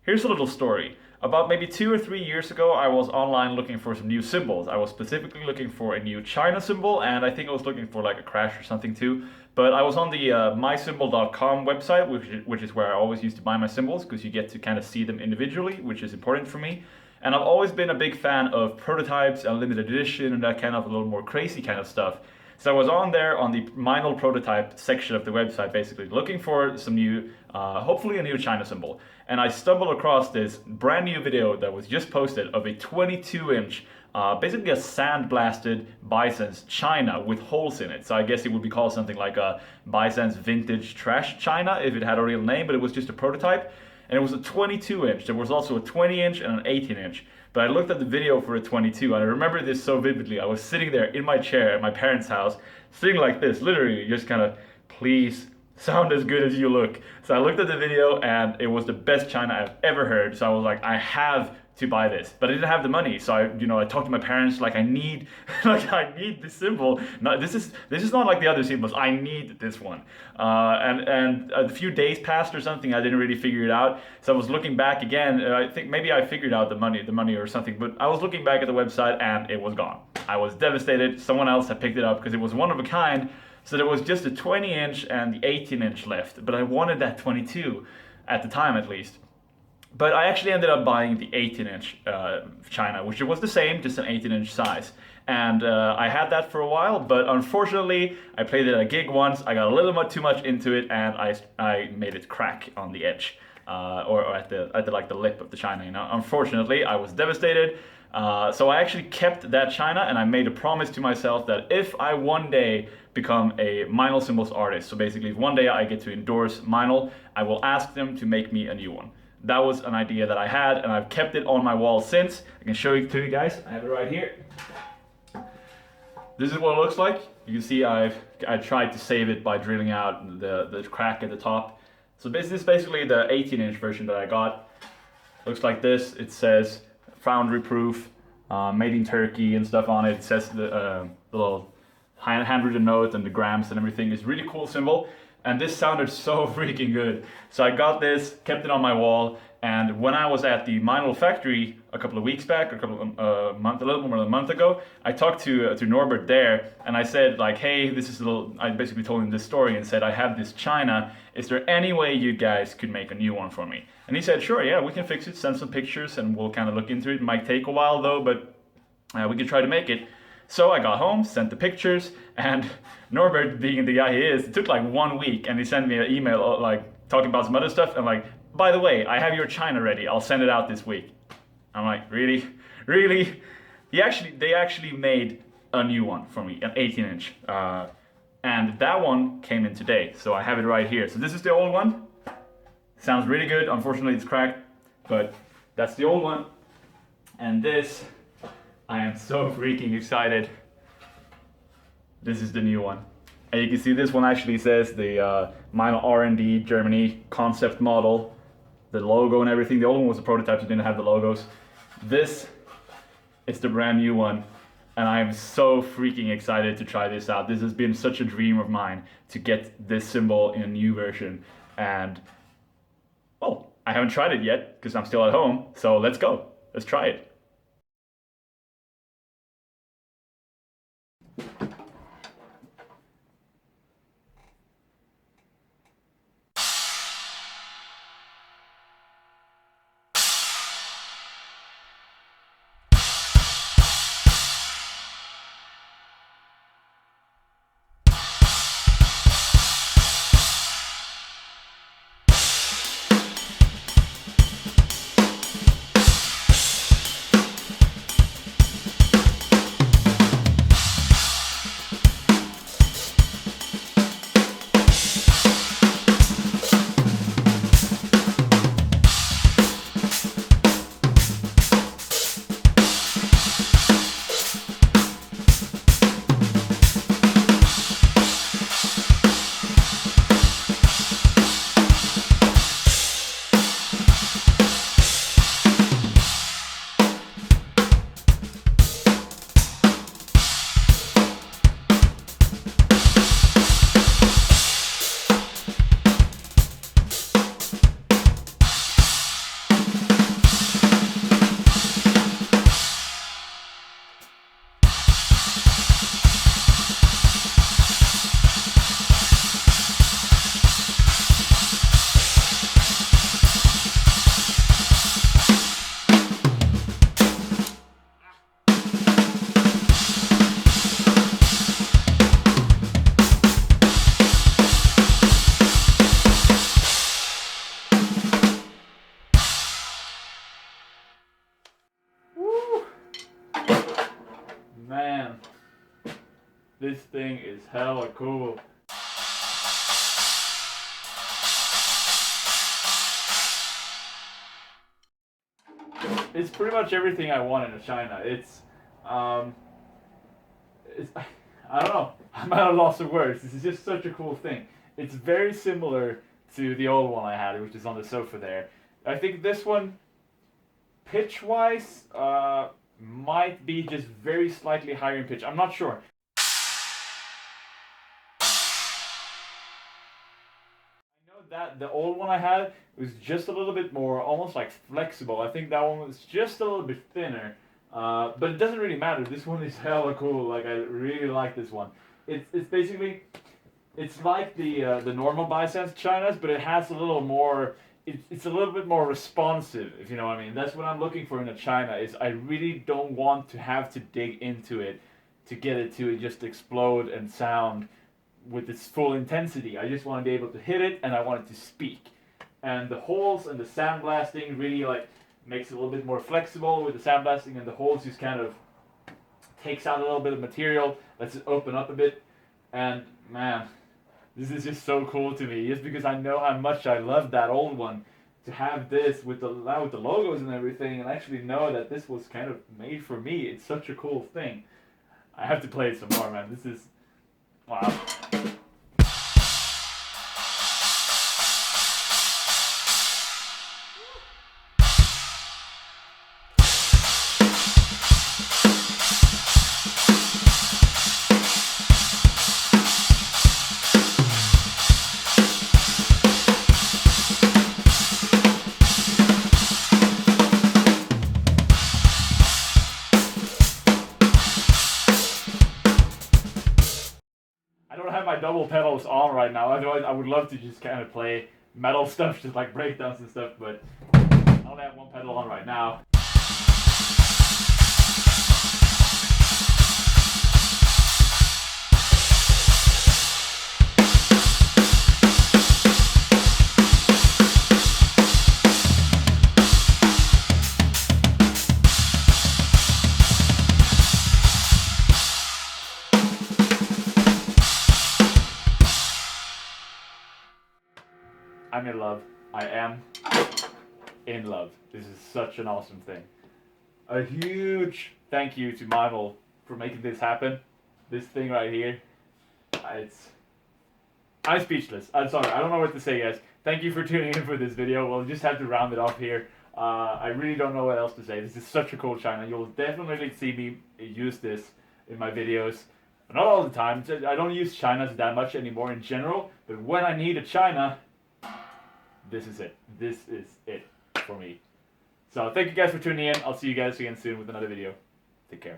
Here's a little story. About maybe 2 or 3 years ago, I was online looking for some new symbols. I was specifically looking for a new China symbol, and I think I was looking for like a crash or something too. But I was on the mysymbol.com website, which is where I always used to buy my symbols, because you get to kind of see them individually, which is important for me. And I've always been a big fan of prototypes and limited edition and that kind of a little more crazy kind of stuff. So I was on there on the Meinl prototype section of the website, basically looking for some new, hopefully a new China symbol. And I stumbled across this brand new video that was just posted of a 22-inch, basically a sandblasted Bison's China with holes in it. So I guess it would be called something like a Bison's Vintage Trash China if it had a real name, but it was just a prototype. And it was a 22-inch. There was also a 20-inch and an 18-inch. But I looked at the video for a 22, and I remember this so vividly. I was sitting there in my chair at my parents' house, sitting like this, literally just kind of, please sound as good as you look. So I looked at the video, and it was the best China I've ever heard. So I was like, I have to buy this, but I didn't have the money. So I talked to my parents like, I need this symbol. No, this is not like the other symbols. I need this one. And a few days passed or something. I didn't really figure it out. So I was looking back again. I think maybe I figured out the money or something. But I was looking back at the website and it was gone. I was devastated. Someone else had picked it up because it was one of a kind. So there was just a 20-inch and the 18-inch left. But I wanted that 22 at the time, at least. But I actually ended up buying the 18-inch China, which was the same, just an 18-inch size. And I had that for a while, but unfortunately, I played it at a gig once. I got a little too much into it, and I made it crack on the edge, or at the lip of the China. Unfortunately, I was devastated. So I actually kept that China, and I made a promise to myself that if I one day become a Meinl symbols artist, so basically if one day I get to endorse Meinl, I will ask them to make me a new one. That was an idea that I had, and I've kept it on my wall since. I can show it to you guys. I have it right here. This is what it looks like. You can see I tried to save it by drilling out the crack at the top. So this is basically the 18-inch version that I got. Looks like this. It says foundry proof, made in Turkey and stuff on it. It says the little handwritten note and the grams and everything. It's a really cool symbol. And this sounded so freaking good. So I got this, kept it on my wall, and when I was at the Meinl factory a couple of weeks back, a little more than a month ago, I talked to Norbert there, and I said like, hey, I basically told him this story and said, I have this China, is there any way you guys could make a new one for me? And he said, sure, yeah, we can fix it, send some pictures, and we'll kind of look into it. It might take a while though, but we can try to make it. So I got home, sent the pictures, and Norbert, being the guy he is, it took like 1 week, and he sent me an email like talking about some other stuff. I'm like, by the way, I have your China ready. I'll send it out this week. I'm like, really? Really? They actually made a new one for me, an 18-inch. And that one came in today, so I have it right here. So this is the old one. Sounds really good. Unfortunately, it's cracked, but that's the old one. And this, I am so freaking excited. This is the new one. And you can see this one actually says the Meinl R&D Germany concept model, the logo and everything. The old one was a prototype, so it didn't have the logos. This is the brand new one, and I am so freaking excited to try this out. This has been such a dream of mine to get this symbol in a new version, and well, I haven't tried it yet because I'm still at home, so let's go. Let's try it. This thing is hella cool. It's pretty much everything I want in a China. It's I don't know. I'm at a loss of words. This is just such a cool thing. It's very similar to the old one I had, which is on the sofa there. I think this one, pitch-wise, might be just very slightly higher in pitch. I'm not sure. I know that the old one I had was just a little bit more, almost like flexible. I think that one was just a little bit thinner. But it doesn't really matter. This one is hella cool. Like, I really like this one. It's basically, it's like the normal bisense Chinas, but it has a little more. It's a little bit more responsive, if you know what I mean. That's what I'm looking for in a China. Is I really don't want to have to dig into it to get it to just explode and sound with its full intensity. I just want to be able to hit it, and I want it to speak. And the holes and the sandblasting really like makes it a little bit more flexible with the sandblasting, and the holes just kind of takes out a little bit of material, lets it open up a bit, and man, this is just so cool to me, just because I know how much I love that old one. To have this with the logos and everything, and actually know that this was kind of made for me, it's such a cool thing. I have to play it some more, man. This is, wow. I don't have my double pedals on right now, otherwise I would love to just kind of play metal stuff, just like breakdowns and stuff, but I only have one pedal on right now. I'm in love. I am in love. This is such an awesome thing. A huge thank you to Meinl for making this happen. This thing right here. I'm speechless. I'm sorry. I don't know what to say, guys. Thank you for tuning in for this video. We'll just have to round it off here. I really don't know what else to say. This is such a cool China. You'll definitely see me use this in my videos. Not all the time. I don't use Chinas that much anymore in general. But when I need a China, this is it. This is it for me. So thank you guys for tuning in. I'll see you guys again soon with another video. Take care.